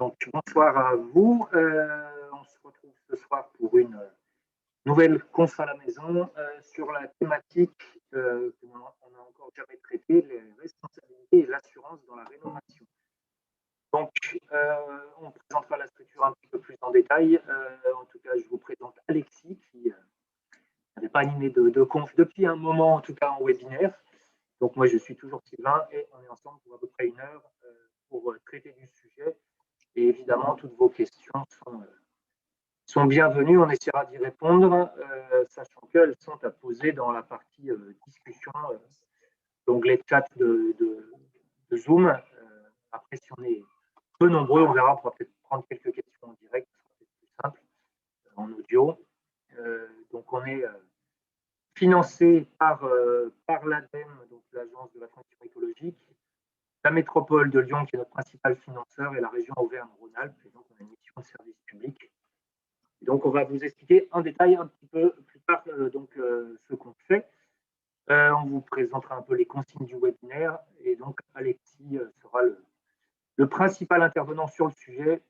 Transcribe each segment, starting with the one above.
Donc, bonsoir à vous. On se retrouve ce soir pour une nouvelle conf à la maison sur la thématique qu'on n'a encore jamais traitée, les responsabilités et l'assurance dans la rénovation. Donc, on présentera la structure un petit peu plus en détail. En tout cas, je vous présente Alexis, qui n'avait pas animé de conf depuis un moment, en tout cas en webinaire. Donc, moi, je suis toujours Sylvain et on est ensemble pour à peu près 1 heure pour traiter du sujet. Et évidemment, toutes vos questions sont bienvenues. On essaiera d'y répondre, sachant qu'elles sont à poser dans la partie discussion, l'onglet chat de Zoom. Après, si on est peu nombreux, on verra, on pourra peut-être prendre quelques questions en direct, c'est plus simple, en audio. Donc, on est financé par l'ADEME, donc l'Agence de la transition écologique, la métropole de Lyon, qui est notre principal financeur, et la région Auvergne-Rhône-Alpes. Et donc, on a une mission de service public. Et donc, on va vous expliquer en détail un petit peu plus tard ce qu'on fait. On vous présentera un peu les consignes du webinaire. Et donc, Alexis sera le principal intervenant sur le sujet,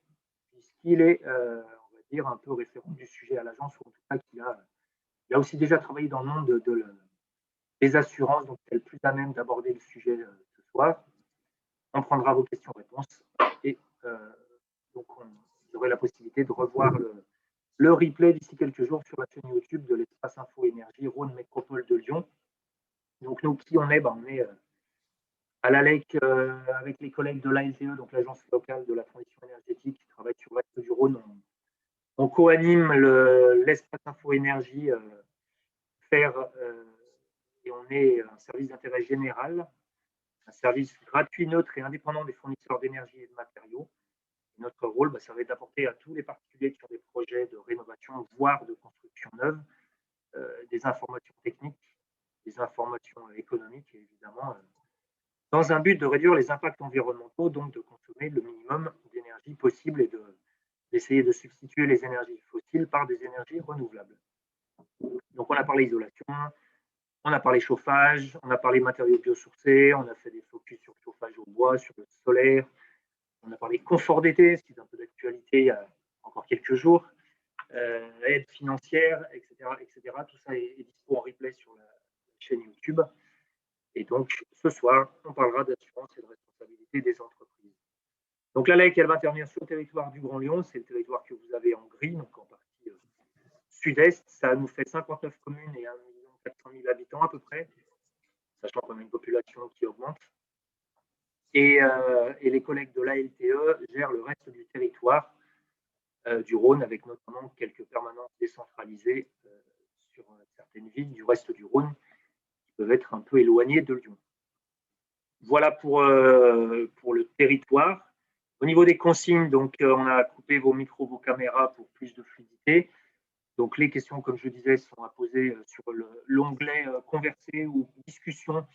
puisqu'il est, on va dire, un peu référent du sujet à l'agence, ou en tout cas qu'il a aussi déjà travaillé dans le monde des assurances, donc il est le plus à même d'aborder le sujet ce soir. On prendra vos questions-réponses et donc vous aurez la possibilité de revoir le replay d'ici quelques jours sur la chaîne YouTube de l'Espace Info Énergie Rhône Métropole de Lyon. Donc nous, qui on est, on est à l'ALEC avec les collègues de l'ALTE, donc l'Agence locale de la transition énergétique qui travaille sur l'Est du Rhône. On co-anime l'Espace Info Énergie et on est un service d'intérêt général, un service gratuit, neutre et indépendant des fournisseurs d'énergie et de matériaux. Et notre rôle, ça va être d'apporter à tous les particuliers qui ont des projets de rénovation, voire de construction neuve, des informations techniques, des informations économiques, et évidemment, dans un but de réduire les impacts environnementaux, donc de consommer le minimum d'énergie possible et d'essayer de substituer les énergies fossiles par des énergies renouvelables. Donc, on a parlé isolation, on a parlé chauffage, on a parlé matériaux biosourcés, on a fait des focus sur le chauffage au bois, sur le solaire, on a parlé confort d'été, ce qui est un peu d'actualité il y a encore quelques jours, aide financière, etc., etc. Tout ça est dispo en replay sur la chaîne YouTube. Et donc, ce soir, on parlera d'assurance et de responsabilité des entreprises. Donc, l'ALEC, elle va intervenir sur le territoire du Grand Lyon, c'est le territoire que vous avez en gris, donc en partie sud-est. Ça nous fait 59 communes et 1 400 000 habitants à peu près, sachant qu'on a une population qui augmente. Et les collègues de l'ALTE gèrent le reste du territoire du Rhône, avec notamment quelques permanences décentralisées sur certaines villes du reste du Rhône qui peuvent être un peu éloignées de Lyon. Voilà pour le territoire. Au niveau des consignes, donc, on a coupé vos micros, vos caméras pour plus de fluidité. Donc, les questions, comme je disais, sont à poser sur l'onglet converser ou discussion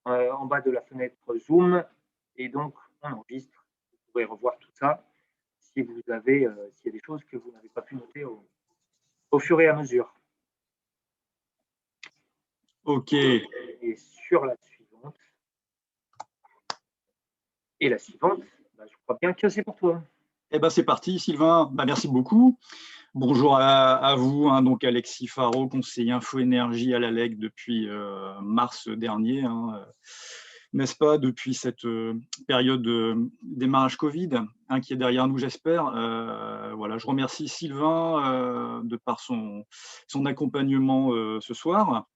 en bas de la fenêtre Zoom. Et donc, on enregistre. Vous pourrez revoir tout ça si vous avez, s'il y a des choses que vous n'avez pas pu noter au fur et à mesure. OK. Et sur la suivante. Et la suivante, je crois bien que c'est pour toi. Eh bien, c'est parti, Sylvain. Merci beaucoup. Bonjour à vous, donc Alexis Faro, conseiller Info Énergie à l'ALEC depuis mars dernier, n'est-ce pas, depuis cette période de démarrage Covid qui est derrière nous, j'espère. Voilà, je remercie Sylvain de par son accompagnement ce soir.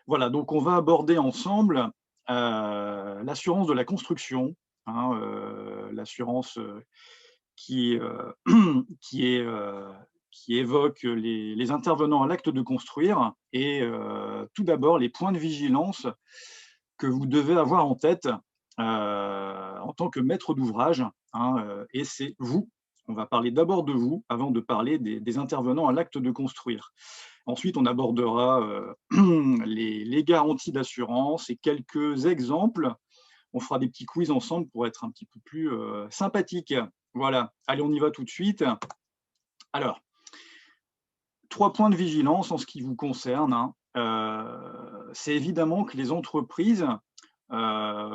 Voilà, donc on va aborder ensemble l'assurance de la construction, l'assurance qui évoque les intervenants à l'acte de construire et tout d'abord les points de vigilance que vous devez avoir en tête en tant que maître d'ouvrage, et c'est vous. On va parler d'abord de vous avant de parler des intervenants à l'acte de construire. Ensuite, on abordera les garanties d'assurance et quelques exemples. On fera des petits quiz ensemble pour être un petit peu plus sympathique. Voilà, allez, on y va tout de suite. Alors, 3 points de vigilance en ce qui vous concerne. C'est évidemment que les entreprises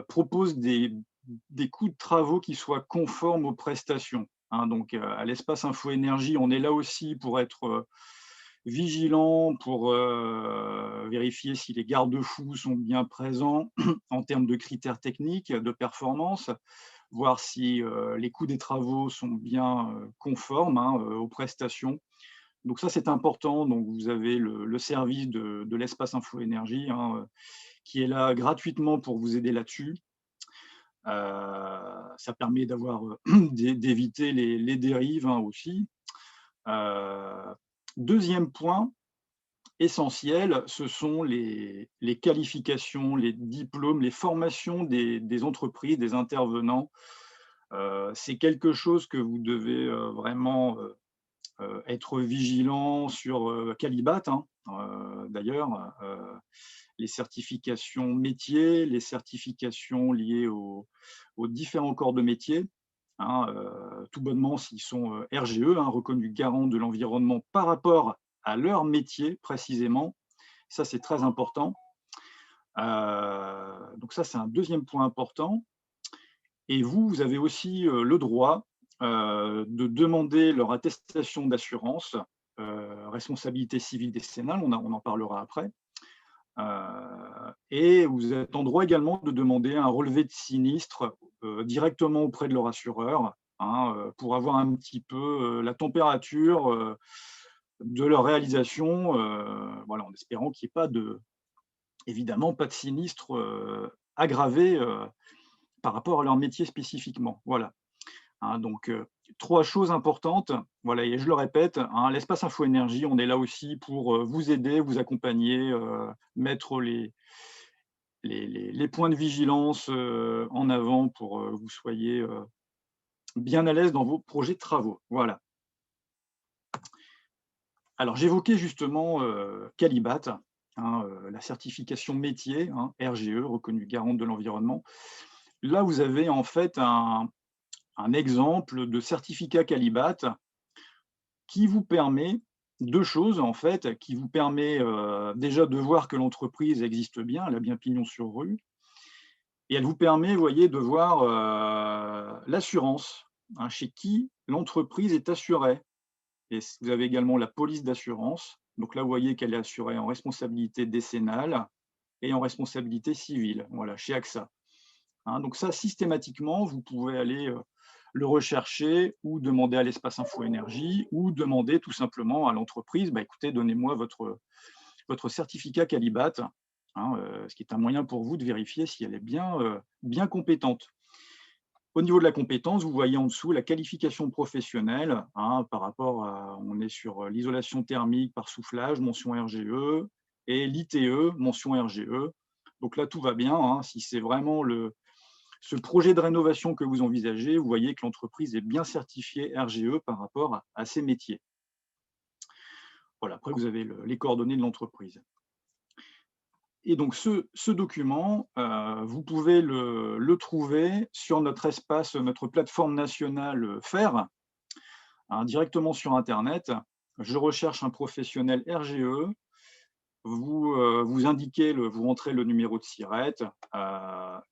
proposent des des coûts de travaux qui soient conformes aux prestations. Hein. Donc, à l'espace Info Énergie, on est là aussi pour être vigilant, pour vérifier si les garde-fous sont bien présents en termes de critères techniques, de performance, voir si les coûts des travaux sont bien conformes aux prestations. Donc ça, c'est important. Donc, vous avez le service de l'espace Info Énergie qui est là gratuitement pour vous aider là-dessus. Ça permet d'éviter les dérives aussi. Deuxième point essentiel, ce sont les qualifications, les diplômes, les formations des entreprises, des intervenants. C'est quelque chose que vous devez vraiment être vigilant sur Qualibat, d'ailleurs. Les certifications métiers, les certifications liées aux différents corps de métier, tout bonnement s'ils sont RGE, reconnus garants de l'environnement par rapport à leur métier précisément. Ça, c'est très important. Donc ça, c'est un deuxième point important. Et vous avez aussi le droit de demander leur attestation d'assurance, responsabilité civile décennale, on en parlera après. Et vous êtes en droit également de demander un relevé de sinistre directement auprès de leur assureur pour avoir un petit peu la température de leur réalisation, voilà, en espérant qu'il n'y ait évidemment pas de sinistre aggravé par rapport à leur métier spécifiquement. Voilà. Donc, trois choses importantes. Voilà, et je le répète, l'espace Info Énergie, on est là aussi pour vous aider, vous accompagner, mettre les points de vigilance en avant pour que vous soyez bien à l'aise dans vos projets de travaux. Voilà. Alors, j'évoquais justement Qualibat, la certification métier, RGE, reconnue garante de l'environnement. Là, vous avez en fait un exemple de certificat Qualibat qui vous permet deux choses, en fait, qui vous permet déjà de voir que l'entreprise existe bien, elle a bien pignon sur rue, et elle vous permet, vous voyez, de voir l'assurance, chez qui l'entreprise est assurée. Et vous avez également la police d'assurance. Donc là, vous voyez qu'elle est assurée en responsabilité décennale et en responsabilité civile, voilà, chez AXA. Donc ça, systématiquement, vous pouvez aller le rechercher ou demander à l'espace Info Énergie ou demander tout simplement à l'entreprise, écoutez, donnez-moi votre certificat Qualibat, ce qui est un moyen pour vous de vérifier si elle est bien compétente. Au niveau de la compétence, vous voyez en dessous la qualification professionnelle, par rapport à, on est sur l'isolation thermique par soufflage, mention RGE, et l'ITE, mention RGE. Donc là, tout va bien. Si c'est vraiment ce projet de rénovation que vous envisagez, vous voyez que l'entreprise est bien certifiée RGE par rapport à ses métiers. Voilà, après, vous avez les coordonnées de l'entreprise. Et donc, ce document, vous pouvez le trouver sur notre espace, notre plateforme nationale FAIR, directement sur Internet. Je recherche un professionnel RGE. Vous indiquez, vous rentrez le numéro de SIRET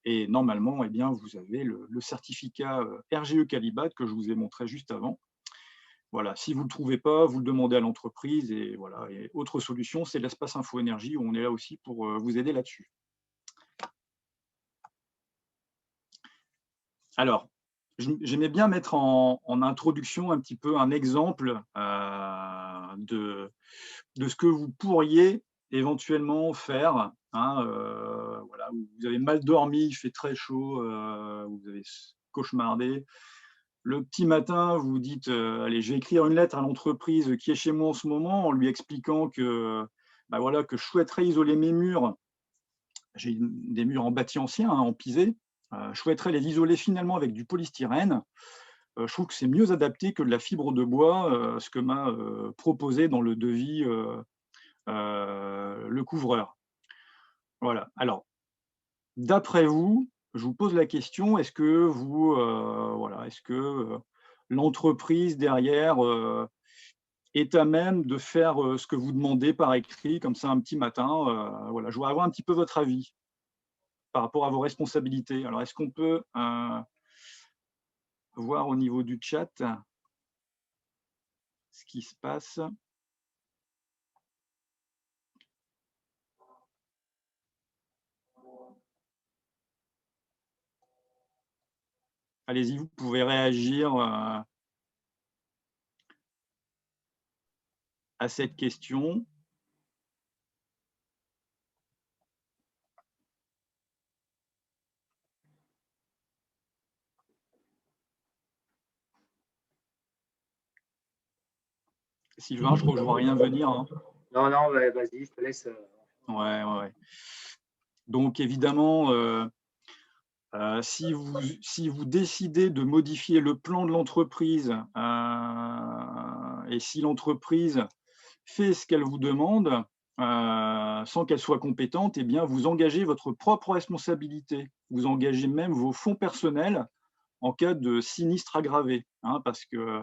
et normalement, vous avez le certificat RGE Qualibat que je vous ai montré juste avant. Voilà, si vous ne le trouvez pas, vous le demandez à l'entreprise et voilà. Et autre solution, c'est l'espace Info Énergie où on est là aussi pour vous aider là-dessus. Alors, j'aimais bien mettre en introduction un petit peu un exemple de ce que vous pourriez éventuellement faire. Voilà, vous avez mal dormi, il fait très chaud, vous avez cauchemardé. Le petit matin, vous vous dites allez, je vais écrire une lettre à l'entreprise qui est chez moi en ce moment en lui expliquant que, voilà, que je souhaiterais isoler mes murs. J'ai des murs en bâti ancien, en pisé. Je souhaiterais les isoler finalement avec du polystyrène. Je trouve que c'est mieux adapté que de la fibre de bois, ce que m'a proposé dans le devis le couvreur. Voilà. Alors, d'après vous, je vous pose la question, est-ce que l'entreprise derrière est à même de faire ce que vous demandez par écrit, comme ça un petit matin voilà, je voudrais avoir un petit peu votre avis. par rapport à vos responsabilités. Alors, est-ce qu'on peut voir au niveau du chat ce qui se passe? Allez-y, vous pouvez réagir à cette question. Sylvain, je crois que je ne vois rien venir. Hein. Non, non, vas-y, je te laisse. Ouais. Donc, évidemment, si vous décidez de modifier le plan de l'entreprise et si l'entreprise fait ce qu'elle vous demande sans qu'elle soit compétente, eh bien, vous engagez votre propre responsabilité. Vous engagez même vos fonds personnels en cas de sinistre aggravé. Hein, parce que,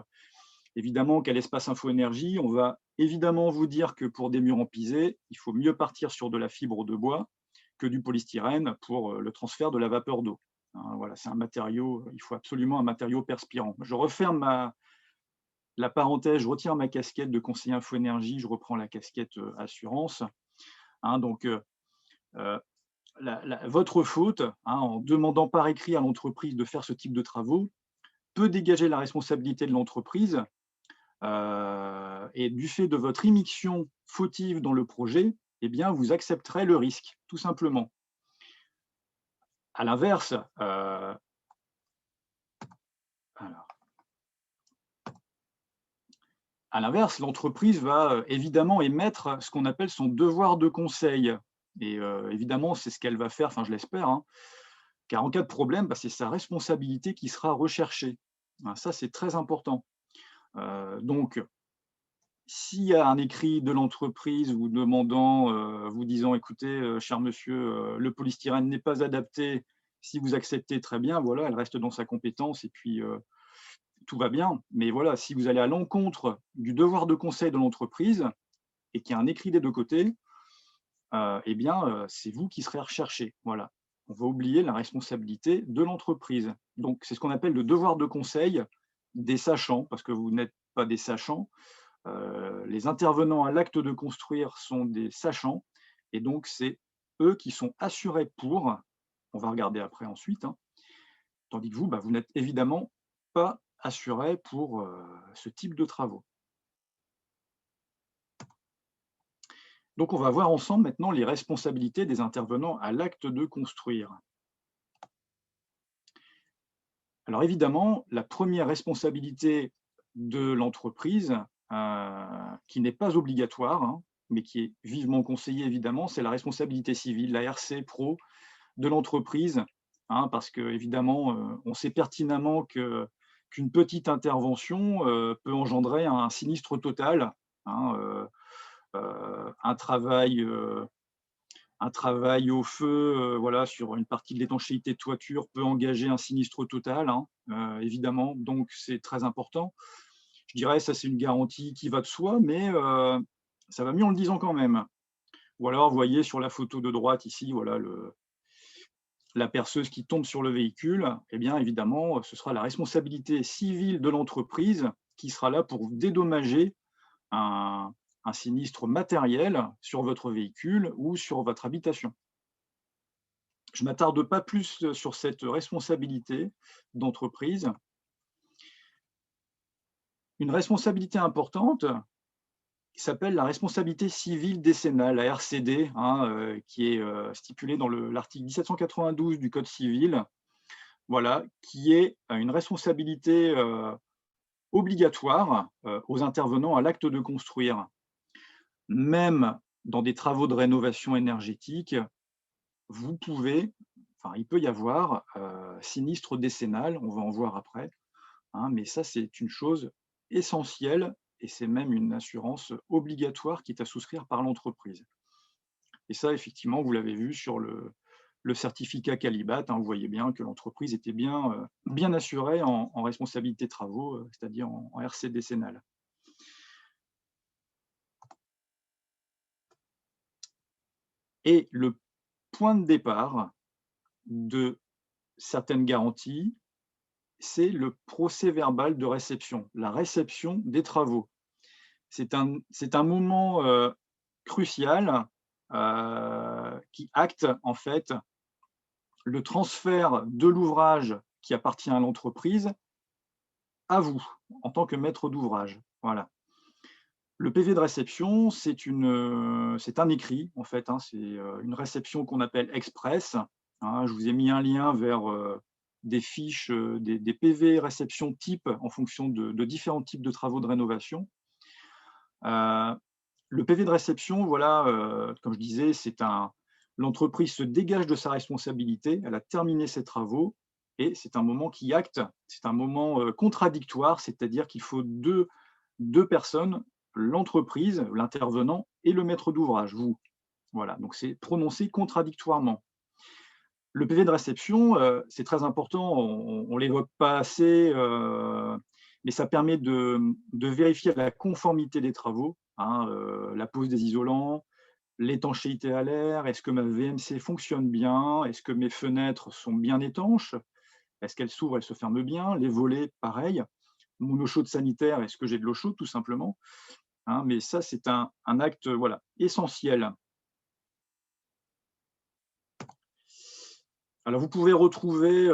évidemment, qu'à l'Espace Info Énergie, on va évidemment vous dire que pour des murs en pisé, il faut mieux partir sur de la fibre de bois que du polystyrène pour le transfert de la vapeur d'eau. Hein, voilà, c'est un matériau, il faut absolument un matériau perspirant. Je referme la parenthèse, je retire ma casquette de conseiller Info Énergie, je reprends la casquette assurance. Hein, donc, votre faute, hein, en demandant par écrit à l'entreprise de faire ce type de travaux, peut dégager la responsabilité de l'entreprise et du fait de votre immixtion fautive dans le projet, eh bien, vous accepterez le risque, tout simplement. À l'inverse, l'entreprise va évidemment émettre ce qu'on appelle son devoir de conseil. Et évidemment, c'est ce qu'elle va faire, enfin je l'espère, hein, car en cas de problème, c'est sa responsabilité qui sera recherchée. Ça, c'est très important. Donc, s'il y a un écrit de l'entreprise vous demandant, vous disant, écoutez, cher monsieur, le polystyrène n'est pas adapté, si vous acceptez, très bien, voilà, elle reste dans sa compétence et puis tout va bien. Mais voilà, si vous allez à l'encontre du devoir de conseil de l'entreprise et qu'il y a un écrit des deux côtés, eh bien, c'est vous qui serez recherché. Voilà. On va oublier la responsabilité de l'entreprise. Donc, c'est ce qu'on appelle le devoir de conseil des sachants, parce que vous n'êtes pas des sachants. Les intervenants à l'acte de construire sont des sachants, et donc c'est eux qui sont assurés pour, on va regarder après ensuite, hein, tandis que vous, vous n'êtes évidemment pas assuré pour ce type de travaux. Donc on va voir ensemble maintenant les responsabilités des intervenants à l'acte de construire. Alors évidemment, la première responsabilité de l'entreprise, qui n'est pas obligatoire, hein, mais qui est vivement conseillée évidemment, c'est la responsabilité civile, la RC Pro de l'entreprise, hein, parce qu'évidemment, on sait pertinemment qu'une petite intervention peut engendrer un sinistre total, hein, un travail au feu, voilà, sur une partie de l'étanchéité de toiture peut engager un sinistre total, hein, évidemment, donc c'est très important. Je dirais ça c'est une garantie qui va de soi, mais ça va mieux en le disant quand même. Ou alors, vous voyez sur la photo de droite ici, voilà la perceuse qui tombe sur le véhicule, eh bien évidemment, ce sera la responsabilité civile de l'entreprise qui sera là pour dédommager un sinistre matériel sur votre véhicule ou sur votre habitation. Je ne m'attarde pas plus sur cette responsabilité d'entreprise. Une responsabilité importante qui s'appelle la responsabilité civile décennale, la RCD, hein, qui est stipulée dans l'article 1792 du Code civil, voilà, qui est une responsabilité obligatoire aux intervenants à l'acte de construire. Même dans des travaux de rénovation énergétique, il peut y avoir sinistre décennal, on va en voir après, hein, mais ça c'est une chose essentielle et c'est même une assurance obligatoire qui est à souscrire par l'entreprise. Et ça, effectivement, vous l'avez vu sur le certificat Calibat, hein, vous voyez bien que l'entreprise était bien assurée en responsabilité travaux, c'est-à-dire en RC décennal. Et le point de départ, de certaines garanties, c'est le procès-verbal de réception, la réception des travaux. C'est un moment crucial qui acte en fait le transfert de l'ouvrage qui appartient à l'entreprise à vous, en tant que maître d'ouvrage. Voilà. Le PV de réception, c'est un écrit, en fait, hein, c'est une réception qu'on appelle express. Hein. Je vous ai mis un lien vers des fiches, des PV réception type en fonction de différents types de travaux de rénovation. Le PV de réception, voilà, comme je disais, l'entreprise se dégage de sa responsabilité, elle a terminé ses travaux, et c'est un moment qui acte, c'est un moment contradictoire, c'est-à-dire qu'il faut deux personnes, l'entreprise, l'intervenant, et le maître d'ouvrage, vous. Voilà, donc c'est prononcé contradictoirement. Le PV de réception, c'est très important, on ne l'évoque pas assez, mais ça permet de vérifier la conformité des travaux, hein, la pose des isolants, l'étanchéité à l'air, est-ce que ma VMC fonctionne bien, est-ce que mes fenêtres sont bien étanches, est-ce qu'elles s'ouvrent, elles se ferment bien, les volets, pareil, mon eau chaude sanitaire, est-ce que j'ai de l'eau chaude, tout simplement, hein, mais ça, c'est un acte voilà, essentiel. Alors, vous pouvez retrouver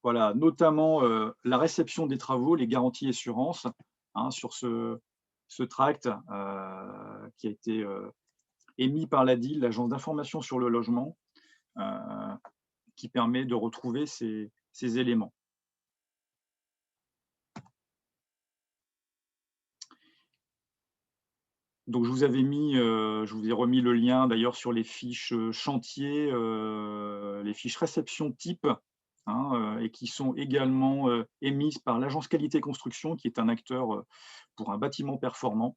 voilà, notamment la réception des travaux, les garanties assurances, hein, sur ce tract qui a été émis par l'ADIL, l'Agence d'information sur le logement, qui permet de retrouver ces éléments. Donc, je vous ai remis le lien d'ailleurs sur les fiches chantier, les fiches réception type, hein, et qui sont également émises par l'Agence Qualité Construction, qui est un acteur pour un bâtiment performant.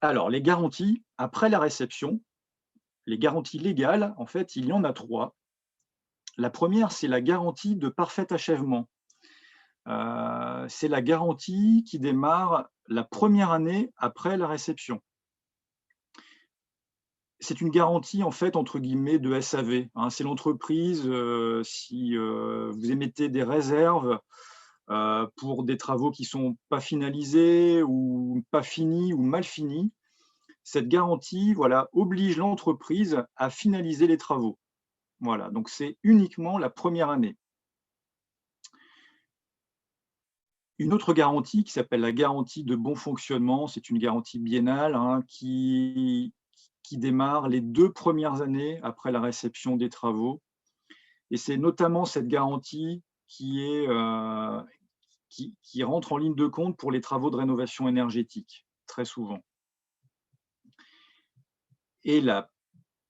Alors, les garanties après la réception, les garanties légales, en fait, il y en a 3. La première, c'est la garantie de parfait achèvement. C'est la garantie qui démarre la première année après la réception. C'est une garantie, en fait, entre guillemets, de SAV. Hein. C'est l'entreprise, si vous émettez des réserves pour des travaux qui ne sont pas finalisés ou pas finis ou mal finis, cette garantie, voilà, oblige l'entreprise à finaliser les travaux. Voilà, donc c'est uniquement la première année. Une autre garantie qui s'appelle la garantie de bon fonctionnement, c'est une garantie biennale, hein, qui démarre les 2 premières années après la réception des travaux. Et c'est notamment cette garantie qui rentre en ligne de compte pour les travaux de rénovation énergétique, très souvent. Et la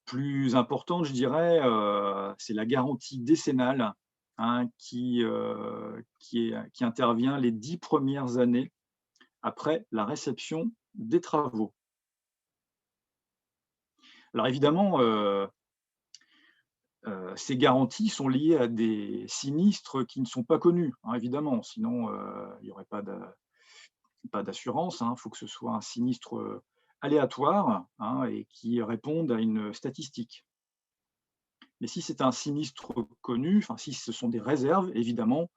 plus importante, je dirais, c'est la garantie décennale, hein, qui intervient les 10 premières années après la réception des travaux. Alors évidemment, ces garanties sont liées à des sinistres qui ne sont pas connus, hein, évidemment, sinon il n'y aurait pas d'assurance. Il faut que ce soit un sinistre aléatoire, hein, et qui réponde à une statistique. Mais si c'est un sinistre connu, enfin, si ce sont des réserves, évidemment,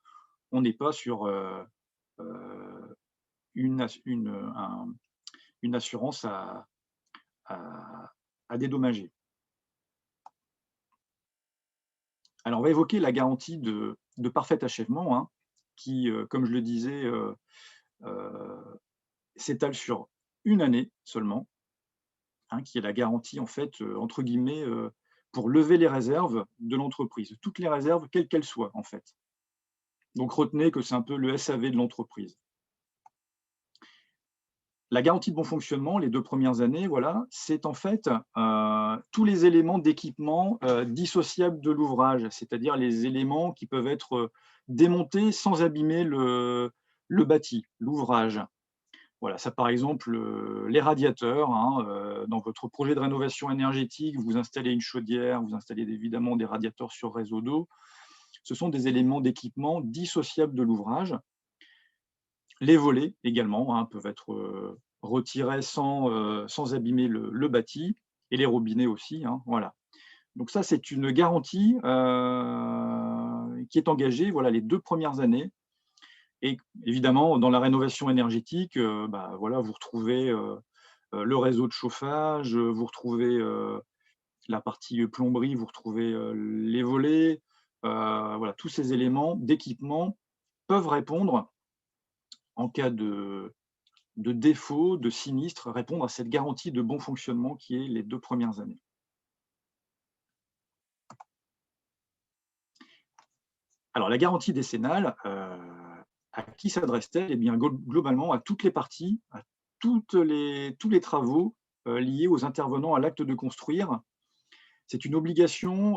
on n'est pas sur une assurance à dédommager. Alors, on va évoquer la garantie de parfait achèvement, hein, qui, comme je le disais, s'étale sur une année seulement, hein, qui est la garantie, en fait, entre guillemets, pour lever les réserves de l'entreprise, toutes les réserves, quelles qu'elles soient, en fait. Donc, retenez que c'est un peu le SAV de l'entreprise. La garantie de bon fonctionnement, les 2 premières années, voilà, c'est en fait tous les éléments d'équipement dissociables de l'ouvrage, c'est-à-dire les éléments qui peuvent être démontés sans abîmer le bâti, l'ouvrage. Voilà, ça par exemple, les radiateurs, hein, dans votre projet de rénovation énergétique, vous installez une chaudière, vous installez évidemment des radiateurs sur réseau d'eau. Ce sont des éléments d'équipement dissociables de l'ouvrage. Les volets également, hein, peuvent être retirés sans abîmer le bâti, et les robinets aussi, hein, voilà. Donc ça, c'est une garantie qui est engagée, voilà, les 2 premières années. Et évidemment, dans la rénovation énergétique, voilà, vous retrouvez le réseau de chauffage, vous retrouvez la partie plomberie, vous retrouvez les volets, voilà, tous ces éléments d'équipement peuvent répondre en cas de défaut, de sinistre, répondre à cette garantie de bon fonctionnement qui est les 2 premières années. Alors la garantie décennale, à qui s'adresse-t-elle? Eh bien globalement à toutes les parties, à tous les travaux liés aux intervenants à l'acte de construire. C'est une obligation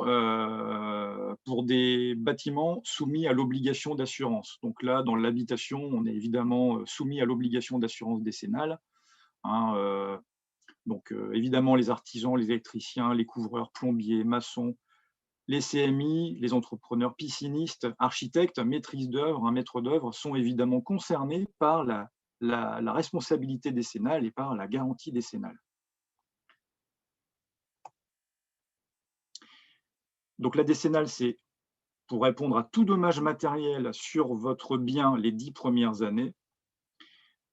pour des bâtiments soumis à l'obligation d'assurance. Donc là, dans l'habitation, on est évidemment soumis à l'obligation d'assurance décennale, hein, donc évidemment, les artisans, les électriciens, les couvreurs, plombiers, maçons, les CMI, les entrepreneurs piscinistes, architectes, maîtrises d'œuvre, un maître d'œuvre sont évidemment concernés par la responsabilité décennale et par la garantie décennale. Donc la décennale, c'est pour répondre à tout dommage matériel sur votre bien les 10 premières années.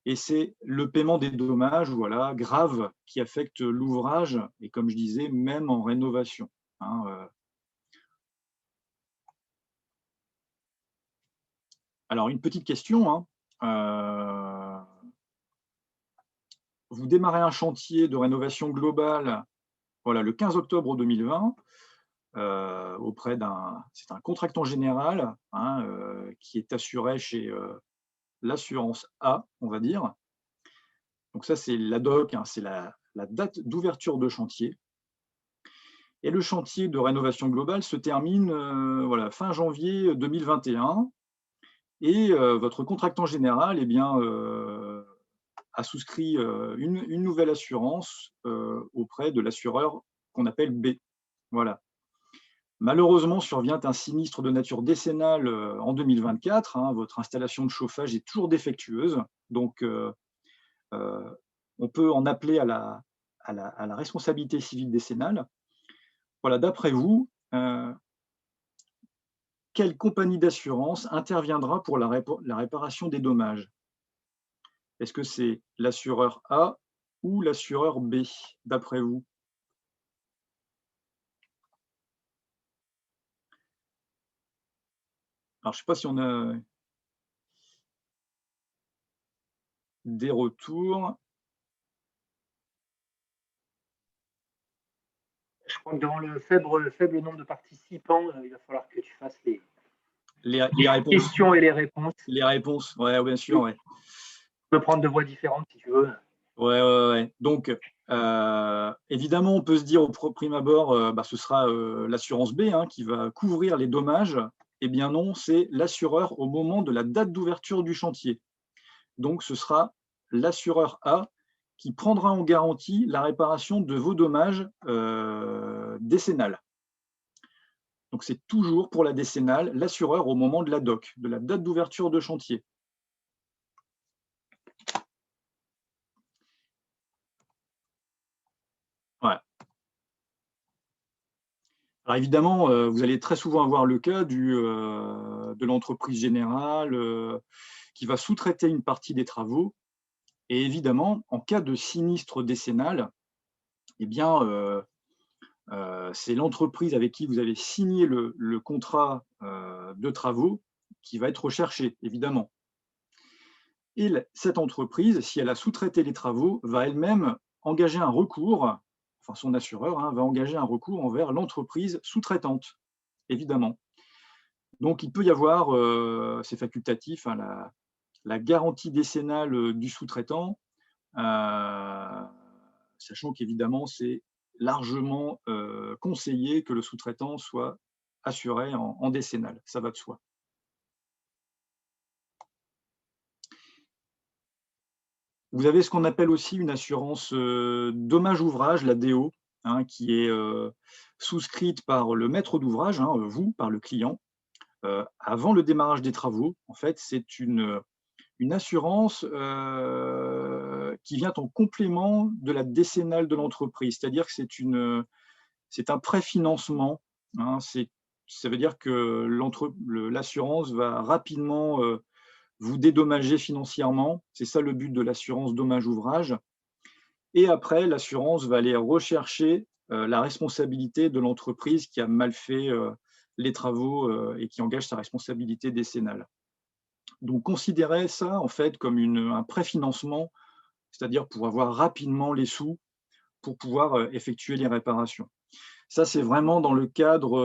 Et c'est le paiement des dommages, voilà, graves qui affectent l'ouvrage, et comme je disais, même en rénovation, hein. Alors, une petite question, hein. Vous démarrez un chantier de rénovation globale, voilà, le 15 octobre 2020, auprès c'est un contractant général, hein, qui est assuré chez l'assurance A, on va dire. Donc ça, c'est la DOC, hein, c'est la date d'ouverture de chantier. Et le chantier de rénovation globale se termine voilà, fin janvier 2021. Et votre contractant général, eh bien, a souscrit une nouvelle assurance auprès de l'assureur qu'on appelle B. Voilà. Malheureusement, survient un sinistre de nature décennale en 2024. Hein, votre installation de chauffage est toujours défectueuse. Donc, on peut en appeler à la responsabilité civile décennale. Voilà, d'après vous, quelle compagnie d'assurance interviendra pour la réparation des dommages? Est-ce que c'est l'assureur A ou l'assureur B, d'après vous? Alors, je ne sais pas si on a des retours. Je crois que dans le faible nombre de participants, il va falloir que tu fasses les réponses. Questions et les réponses. Les réponses, ouais, bien sûr. Ouais. Tu peux prendre de voix différentes si tu veux. Ouais. Donc, évidemment, on peut se dire au prime abord, ce sera l'assurance B, hein, qui va couvrir les dommages. Eh bien non, c'est l'assureur au moment de la date d'ouverture du chantier. Donc, ce sera l'assureur A qui prendra en garantie la réparation de vos dommages décennales. Donc, c'est toujours pour la décennale l'assureur au moment de la DOC, de la date d'ouverture de chantier. Ouais. Alors évidemment, vous allez très souvent avoir le cas de l'entreprise générale qui va sous-traiter une partie des travaux. Et évidemment, en cas de sinistre décennal, eh bien, c'est l'entreprise avec qui vous avez signé le contrat de travaux qui va être recherché, évidemment. Et cette entreprise, si elle a sous-traité les travaux, va elle-même engager un recours, enfin son assureur va engager un recours envers l'entreprise sous-traitante, évidemment. Donc il peut y avoir, c'est facultatif, hein, la garantie décennale du sous-traitant, sachant qu'évidemment c'est largement conseillé que le sous-traitant soit assuré en décennale, ça va de soi. Vous avez ce qu'on appelle aussi une assurance dommage ouvrage, la DO, hein, qui est souscrite par le maître d'ouvrage, hein, vous, par le client, avant le démarrage des travaux. En fait, c'est une assurance qui vient en complément de la décennale de l'entreprise. C'est-à-dire que c'est un préfinancement. Hein, ça veut dire que l'assurance va rapidement vous dédommager financièrement. C'est ça le but de l'assurance dommage ouvrage. Et après, l'assurance va aller rechercher la responsabilité de l'entreprise qui a mal fait les travaux et qui engage sa responsabilité décennale. Donc, considérez ça en fait comme un préfinancement, c'est-à-dire pour avoir rapidement les sous pour pouvoir effectuer les réparations. Ça, c'est vraiment dans le cadre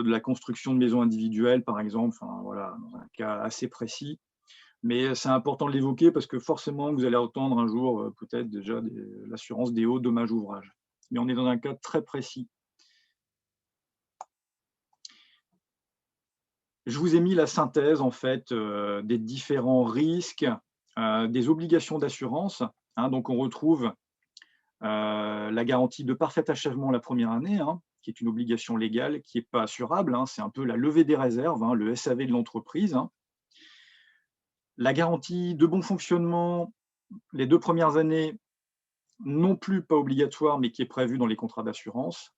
de la construction de maisons individuelles, par exemple, enfin, voilà, dans un cas assez précis. Mais c'est important de l'évoquer parce que forcément, vous allez entendre un jour peut-être déjà l'assurance des hauts dommages ouvrages. Mais on est dans un cas très précis. Je vous ai mis la synthèse en fait des différents risques, des obligations d'assurance. Hein, donc on retrouve la garantie de parfait achèvement la première année, hein, qui est une obligation légale qui n'est pas assurable. Hein, c'est un peu la levée des réserves, hein, le SAV de l'entreprise. Hein. La garantie de bon fonctionnement les 2 premières années, non plus pas obligatoire, mais qui est prévue dans les contrats d'assurance,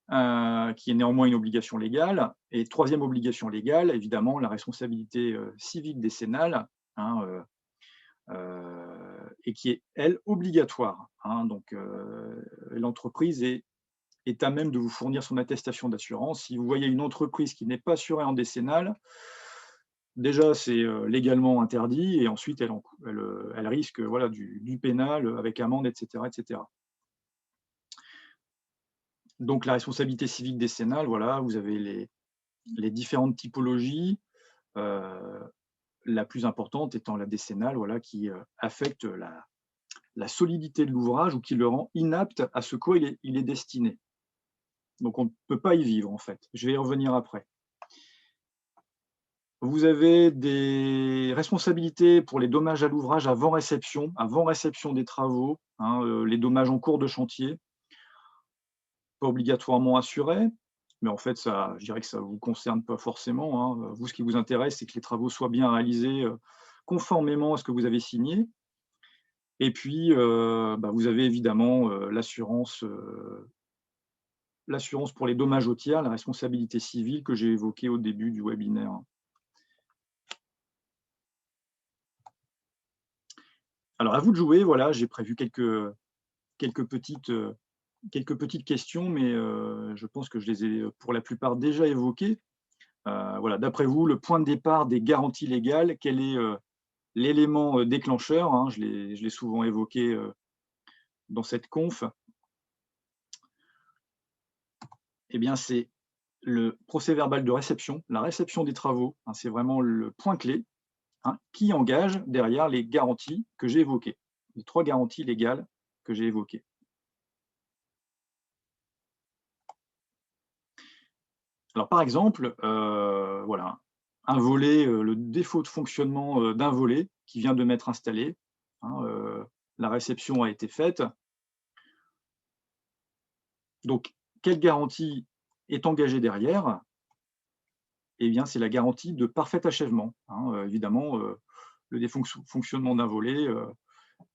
qui est néanmoins une obligation légale. Et troisième obligation légale, évidemment, la responsabilité civile décennale, hein, et qui est, elle, obligatoire. Hein. Donc, l'entreprise est à même de vous fournir son attestation d'assurance. Si vous voyez une entreprise qui n'est pas assurée en décennale, déjà, c'est légalement interdit, et ensuite, elle risque voilà, du pénal avec amende, etc., etc. Donc, la responsabilité civile décennale, voilà, vous avez les différentes typologies, la plus importante étant la décennale, voilà, qui affecte la solidité de l'ouvrage ou qui le rend inapte à ce quoi il est destiné. Donc, on ne peut pas y vivre, en fait. Je vais y revenir après. Vous avez des responsabilités pour les dommages à l'ouvrage avant réception des travaux, hein, les dommages en cours de chantier, pas obligatoirement assurés, mais en fait, je dirais que ça ne vous concerne pas forcément. Hein. Vous, ce qui vous intéresse, c'est que les travaux soient bien réalisés conformément à ce que vous avez signé. Et puis, vous avez évidemment l'assurance pour les dommages aux tiers, la responsabilité civile que j'ai évoquée au début du webinaire. Alors, à vous de jouer, voilà, j'ai prévu quelques petites questions, mais je pense que je les ai pour la plupart déjà évoquées. Voilà, d'après vous, le point de départ des garanties légales, quel est l'élément déclencheur, hein, je l'ai souvent évoqué dans cette conf. Eh bien, c'est le procès-verbal de réception, la réception des travaux, hein, c'est vraiment le point clé, hein, qui engage derrière les garanties que j'ai évoquées, les 3 garanties légales que j'ai évoquées. Alors, par exemple, voilà, un volet, le défaut de fonctionnement d'un volet qui vient de m'être installé, hein, la réception a été faite. Donc, quelle garantie est engagée derrière? Eh bien, c'est la garantie de parfait achèvement. Hein, évidemment, le défonctionnement d'un volet,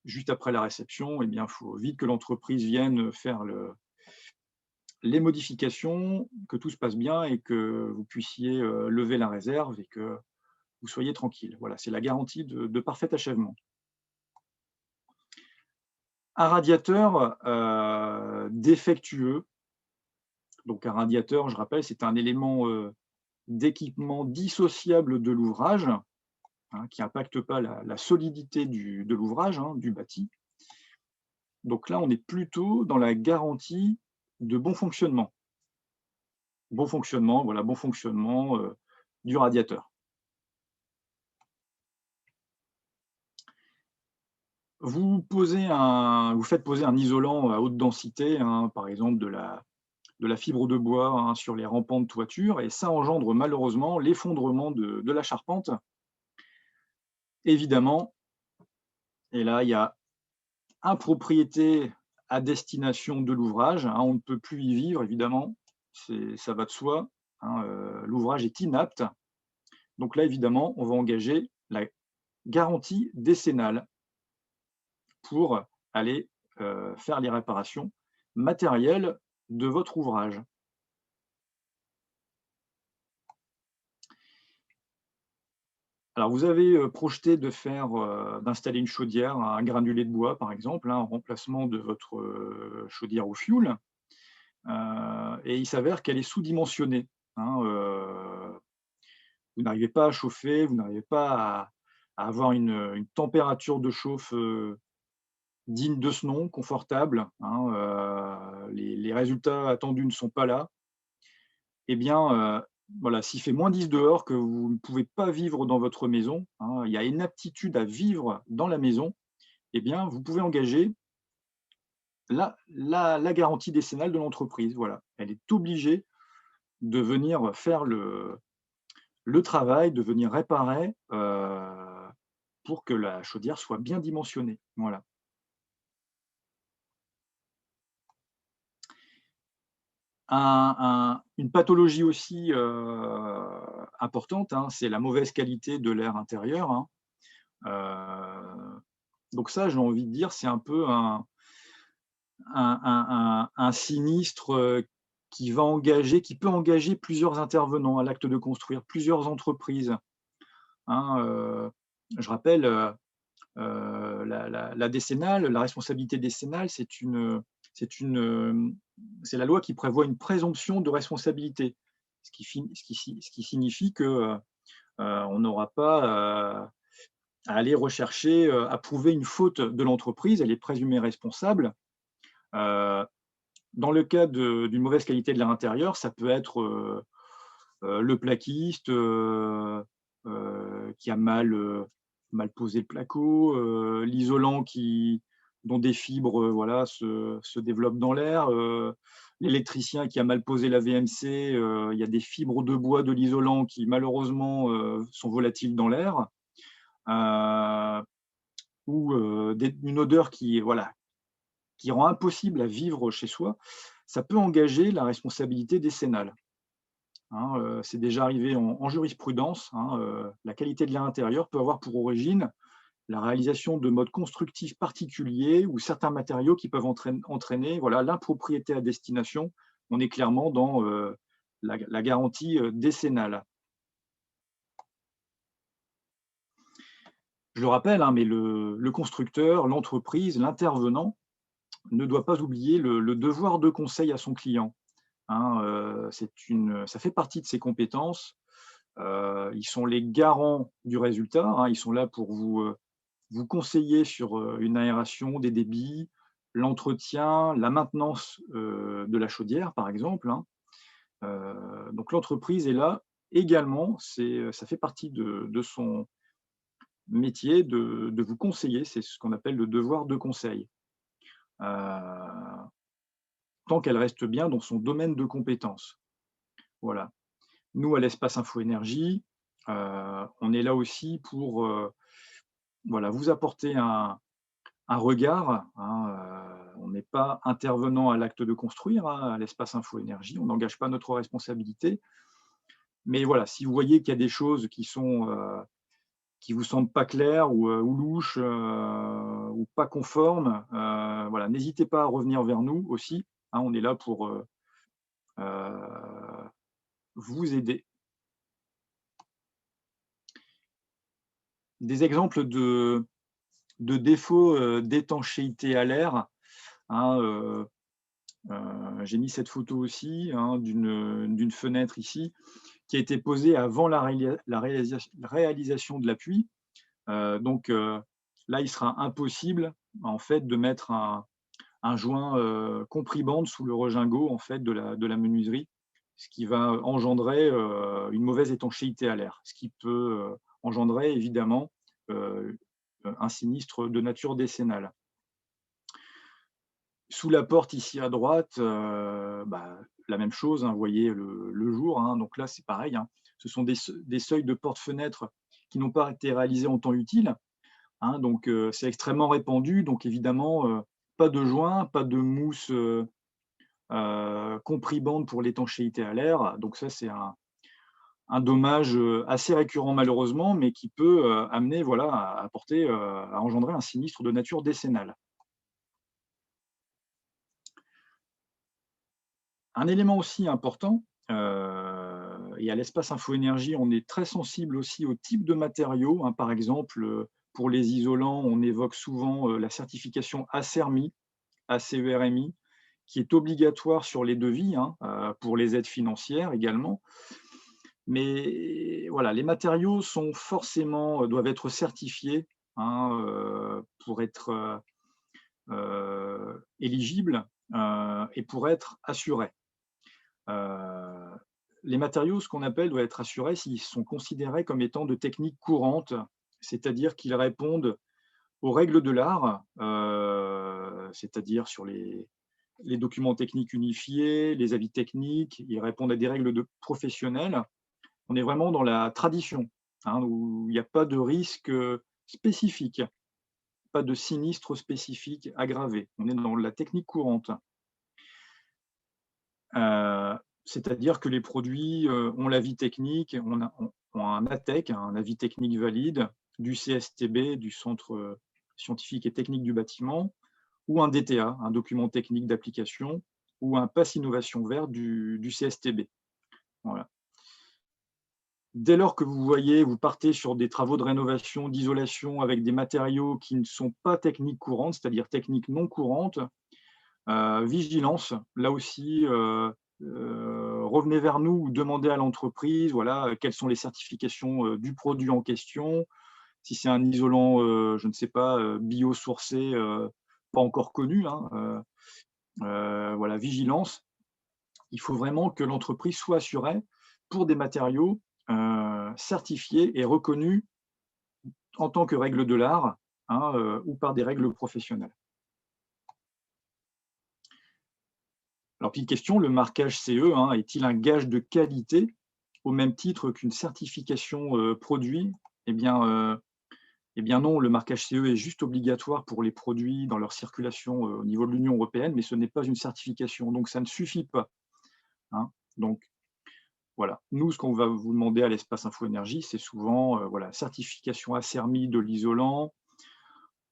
juste après la réception, eh bien, il faut vite que l'entreprise vienne faire les modifications, que tout se passe bien et que vous puissiez lever la réserve et que vous soyez tranquille. Voilà, c'est la garantie de parfait achèvement. Un radiateur défectueux. Donc, un radiateur, je rappelle, c'est un élément d'équipement dissociable de l'ouvrage, hein, qui n'impacte pas la solidité de l'ouvrage, hein, du bâti. Donc là, on est plutôt dans la garantie de bon fonctionnement. Bon fonctionnement, voilà, bon fonctionnement du radiateur. Vous faites poser un isolant à haute densité, hein, par exemple de la fibre de bois, hein, sur les rampants de toiture, et ça engendre malheureusement l'effondrement de la charpente. Évidemment, et là, il y a impropriété à destination de l'ouvrage, hein, on ne peut plus y vivre, évidemment, ça va de soi, hein, l'ouvrage est inapte. Donc là, évidemment, on va engager la garantie décennale. pour aller faire les réparations matérielles de votre ouvrage. Alors, vous avez projeté d'installer une chaudière, un granulé de bois, par exemple, en remplacement de votre chaudière au fioul. Et il s'avère qu'elle est sous-dimensionnée. Vous n'arrivez pas à chauffer, vous n'arrivez pas à avoir une température de chauffe digne de ce nom, confortable. Les résultats attendus ne sont pas là. Eh bien, voilà, s'il fait -10 dehors, que vous ne pouvez pas vivre dans votre maison, il y a inaptitude à vivre dans la maison, eh bien, vous pouvez engager la garantie décennale de l'entreprise. Voilà, elle est obligée de venir faire le travail, de venir réparer pour que la chaudière soit bien dimensionnée. Voilà. Une pathologie aussi importante, c'est la mauvaise qualité de l'air intérieur. Donc ça, j'ai envie de dire, c'est un peu un sinistre qui peut engager plusieurs intervenants à l'acte de construire, plusieurs entreprises. Je rappelle, la décennale, la responsabilité décennale, c'est la loi qui prévoit une présomption de responsabilité, ce qui signifie que on n'aura pas à aller rechercher, à prouver une faute de l'entreprise, elle est présumée responsable. Dans le cas d'une mauvaise qualité de l'air intérieur, ça peut être le plaquiste qui a mal posé le placo, l'isolant dont des fibres voilà, se développent dans l'air, l'électricien qui a mal posé la VMC, il y a des fibres de bois de l'isolant qui malheureusement sont volatiles dans l'air, ou une odeur qui rend impossible à vivre chez soi, ça peut engager la responsabilité décennale. C'est déjà arrivé en jurisprudence. La qualité de l'air intérieur peut avoir pour origine la réalisation de modes constructifs particuliers ou certains matériaux qui peuvent entraîner l'impropriété à destination. On est clairement dans la garantie décennale. Je le rappelle, mais le constructeur, l'entreprise, l'intervenant ne doit pas oublier le devoir de conseil à son client. Ça fait partie de ses compétences. Ils sont les garants du résultat. Ils sont là pour vous conseiller sur une aération, des débits, l'entretien, la maintenance de la chaudière, par exemple. Donc l'entreprise est là également. Ça fait partie de son métier de vous conseiller. C'est ce qu'on appelle le devoir de conseil. Tant qu'elle reste bien dans son domaine de compétences. Voilà. Nous, à l'Espace Info Énergie, on est là aussi pour vous apporter un regard. On n'est pas intervenant à l'acte de construire à l'Espace Info Énergie, on n'engage pas notre responsabilité. Mais voilà, si vous voyez qu'il y a des choses qui vous semblent pas claires ou louches ou pas conformes, n'hésitez pas à revenir vers nous aussi. On est là pour vous aider. Des exemples de défauts d'étanchéité à l'air. J'ai mis cette photo aussi d'une fenêtre ici qui a été posée avant la réalisation de l'appui. Donc là, il sera impossible en fait de mettre un joint compris-bande sous le regingot en fait de la menuiserie, ce qui va engendrer une mauvaise étanchéité à l'air, ce qui peut engendrer évidemment un sinistre de nature décennale. Sous la porte ici à droite, la même chose, vous voyez le jour, donc là c'est pareil, ce sont des seuils de porte-fenêtre qui n'ont pas été réalisés en temps utile, donc c'est extrêmement répandu, donc évidemment pas de joint, pas de mousse compris-bande pour l'étanchéité à l'air, donc ça c'est un dommage assez récurrent malheureusement, mais qui peut amener voilà, à engendrer un sinistre de nature décennale. Un élément aussi important, et à l'espace Info-Énergie, on est très sensible aussi au type de matériaux. Hein. Par exemple, pour les isolants, on évoque souvent la certification ACERMI, ACERMI, qui est obligatoire sur les devis, hein, pour les aides financières également. Mais voilà, les matériaux sont forcément, doivent être certifiés, hein, pour être éligibles et pour être assurés. Les matériaux, ce qu'on appelle, doivent être assurés s'ils sont considérés comme étant de technique courante, c'est-à-dire qu'ils répondent aux règles de l'art, c'est-à-dire sur les documents techniques unifiés, les avis techniques, ils répondent à des règles professionnelles. On est vraiment dans la tradition, hein, où il n'y a pas de risque spécifique, pas de sinistre spécifique aggravé. On est dans la technique courante. C'est-à-dire que les produits ont l'avis technique, ont un ATEC, un avis technique valide, du CSTB, du Centre scientifique et technique du bâtiment, ou un DTA, un document technique d'application, ou un pass innovation vert du CSTB. Voilà. Dès lors que vous partez sur des travaux de rénovation, d'isolation avec des matériaux qui ne sont pas techniques courantes, c'est-à-dire techniques non courantes, vigilance, là aussi, revenez vers nous ou demandez à l'entreprise voilà, quelles sont les certifications du produit en question. Si c'est un isolant, je ne sais pas, biosourcé, pas encore connu, hein, voilà, vigilance. Il faut vraiment que l'entreprise soit assurée pour des matériaux certifiés et reconnus en tant que règles de l'art, hein, ou par des règles professionnelles. Alors, petite question, le marquage CE hein, est-il un gage de qualité au même titre qu'une certification produit? Eh bien non, le marquage CE est juste obligatoire pour les produits dans leur circulation au niveau de l'Union européenne, mais ce n'est pas une certification, donc ça ne suffit pas. Hein. Donc, voilà. Nous, ce qu'on va vous demander à l'espace Info-Énergie, c'est souvent voilà, certification ACERMI de l'isolant.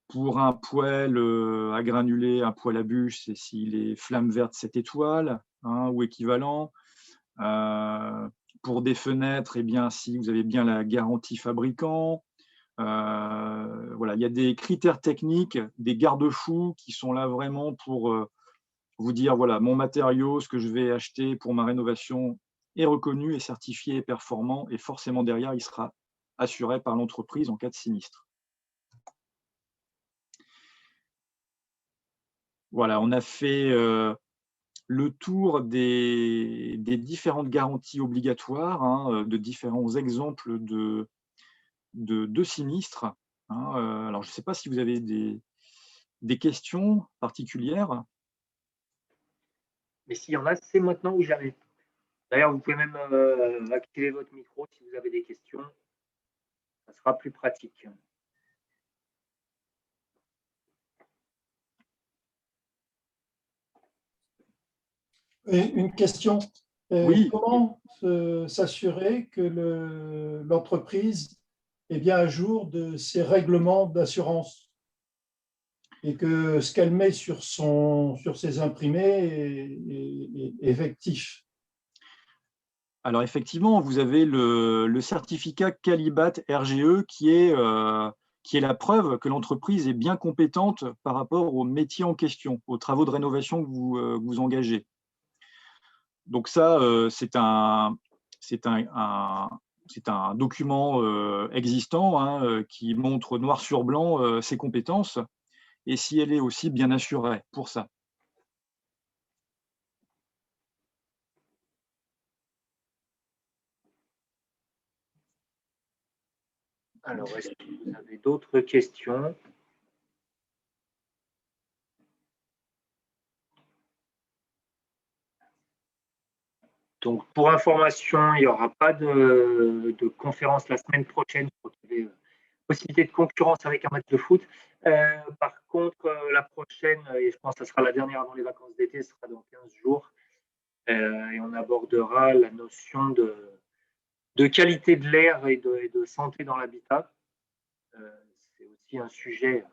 Pour un poêle à granulés, un poêle à bûche, c'est s'il est flamme verte 7 étoiles hein, ou équivalent. Pour des fenêtres, eh bien, si vous avez bien la garantie fabricant. Voilà, il y a des critères techniques, des garde-fous qui sont là vraiment pour vous dire, voilà, mon matériau, ce que je vais acheter pour ma rénovation est reconnu, est certifié, est performant, et forcément derrière, il sera assuré par l'entreprise en cas de sinistre. Voilà, on a fait le tour des différentes garanties obligatoires, hein, de différents exemples de sinistres. Hein. Alors, je ne sais pas si vous avez des questions particulières. Mais s'il y en a, c'est maintenant ou jamais. D'ailleurs, vous pouvez même activer votre micro si vous avez des questions. Ça sera plus pratique. Et une question. Oui. Comment s'assurer que l'entreprise est bien à jour de ses règlements d'assurance et que ce qu'elle met sur ses imprimés est effectif? Alors effectivement, vous avez le certificat Qualibat RGE qui est la preuve que l'entreprise est bien compétente par rapport au métier en question, aux travaux de rénovation que vous engagez. Donc ça, c'est un document existant hein, qui montre noir sur blanc ses compétences et si elle est aussi bien assurée pour ça. Alors, est-ce que vous avez d'autres questions? Donc, pour information, il n'y aura pas de conférence la semaine prochaine. Je crois qu'il y avait possibilité de concurrence avec un match de foot. Par contre, la prochaine, et je pense que ce sera la dernière avant les vacances d'été, ce sera dans 15 jours. Et on abordera la notion de de qualité de l'air et de santé dans l'habitat. C'est aussi un sujet,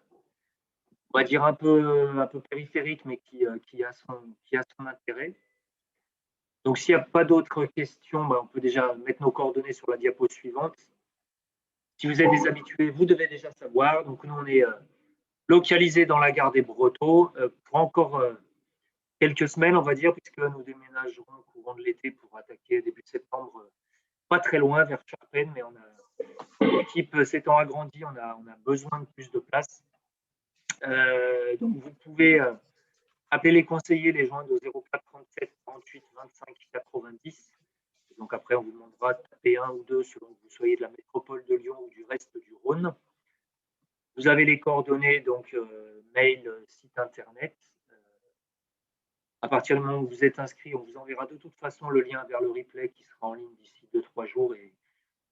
on va dire, un peu périphérique, mais qui a son intérêt. Donc, s'il n'y a pas d'autres questions, on peut déjà mettre nos coordonnées sur la diapo suivante. Si vous êtes des habitués, vous devez déjà savoir. Donc, nous, on est localisé dans la gare des Brotteaux pour encore quelques semaines, on va dire, puisque nous déménagerons au courant de l'été pour attaquer début de septembre, pas très loin, vers Charpennes, mais l'équipe s'étant agrandie, on a besoin de plus de place. Donc, vous pouvez appeler les conseillers, les joindre au 04 37 48 25 90. Donc après, on vous demandera de taper 1 ou 2 selon que vous soyez de la métropole de Lyon ou du reste du Rhône. Vous avez les coordonnées, donc mail, site internet. À partir du moment où vous êtes inscrit, on vous enverra de toute façon le lien vers le replay qui sera en ligne d'ici 2-3 jours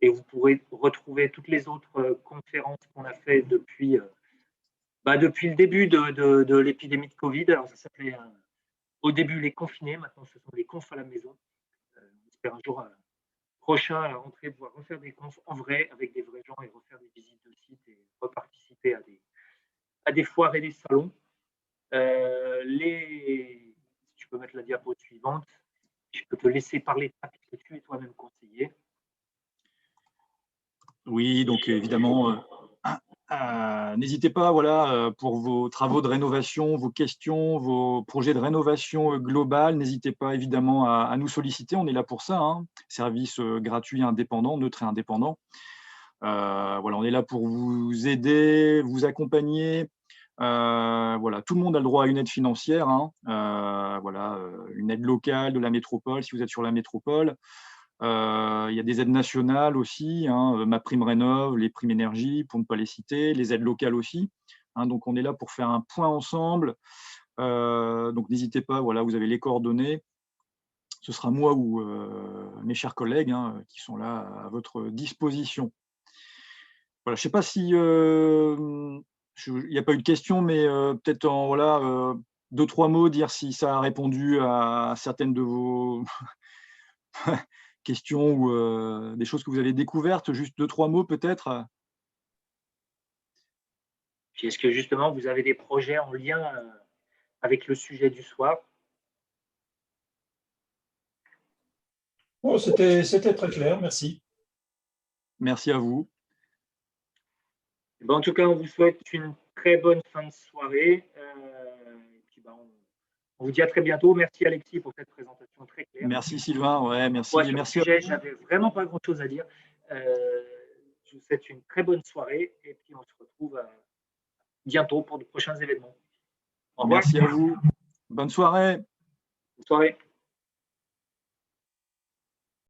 et vous pourrez retrouver toutes les autres conférences qu'on a fait depuis le début de l'épidémie de Covid. Alors ça s'appelait au début les confinés, maintenant ce sont les confs à la maison. On espère un jour prochain à la rentrée pouvoir refaire des confs en vrai avec des vrais gens et refaire des visites de sites et reparticiper à des foires et des salons. Si tu peux mettre la diapo suivante, je peux te laisser parler puisque tu es toi-même conseiller. Oui, donc évidemment, n'hésitez pas, voilà, pour vos travaux de rénovation, vos questions, vos projets de rénovation globale, n'hésitez pas évidemment à nous solliciter. On est là pour ça, hein. Service gratuit, indépendant, neutre et indépendant. Voilà, on est là pour vous aider, vous accompagner. Voilà, tout le monde a le droit à une aide financière, hein. Voilà, une aide locale de la métropole si vous êtes sur la métropole. Il y a des aides nationales aussi, hein, MaPrimeRénov', les primes énergie, pour ne pas les citer, les aides locales aussi. Hein, donc, on est là pour faire un point ensemble. Donc, n'hésitez pas, voilà, vous avez les coordonnées. Ce sera moi ou mes chers collègues hein, qui sont là à votre disposition. Voilà, je ne sais pas si il n'y a pas eu de questions, mais peut-être en voilà, 2-3 mots, dire si ça a répondu à certaines de vos questions ou des choses que vous avez découvertes, juste 2-3 mots peut-être. Puis est-ce que justement vous avez des projets en lien avec le sujet du soir? Oh, c'était très clair, merci. Merci à vous. En tout cas, on vous souhaite une très bonne fin de soirée. On vous dit à très bientôt. Merci Alexis pour cette présentation très claire. Merci Sylvain, ouais, merci. Moi, sur merci le sujet, j'avais vraiment pas grand-chose à dire. Je vous souhaite une très bonne soirée et puis on se retrouve bientôt pour de prochains événements. Au revoir. Merci à vous. Bonne soirée. Bonne soirée.